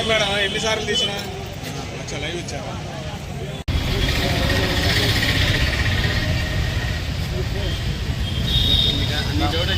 Madam ఎన్నిసార్లు తీసినా అచ్చా లైవ్ ఇచ్చారా? అన్ని చోట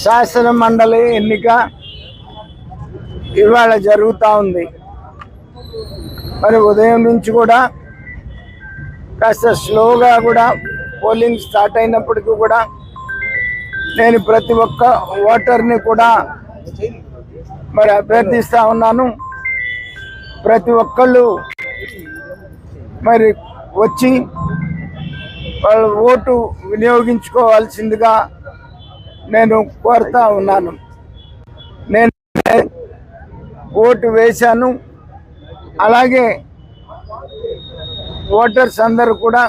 శాసన మండలి ఎన్నిక ఇవాళ జరుగుతూ ఉంది. మరి ఉదయం నుంచి కూడా కాస్త స్లోగా కూడా పోలింగ్ స్టార్ట్ అయినప్పటికీ కూడా నేను ప్రతి ఒక్క ఓటర్ని కూడా మరి అభ్యర్థిస్తూ ఉన్నాను. ప్రతి ఒక్కళ్ళు మరి వచ్చి వాళ్ళ ఓటు వినియోగించుకోవాల్సిందిగా నేను కోరుతా ఉన్నాను. నేను ఓటు వేశాను. అలాగే ఓటర్స్ అందరూ కూడా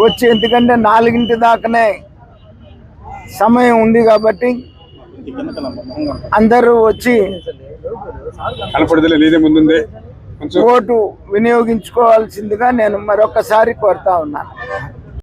వచ్చి, ఎందుకంటే 4 దాకానే సమయం ఉంది కాబట్టి అందరూ వచ్చి ఓటు వినియోగించుకోవాల్సిందిగా నేను మరొకసారి కోరుతా ఉన్నాను.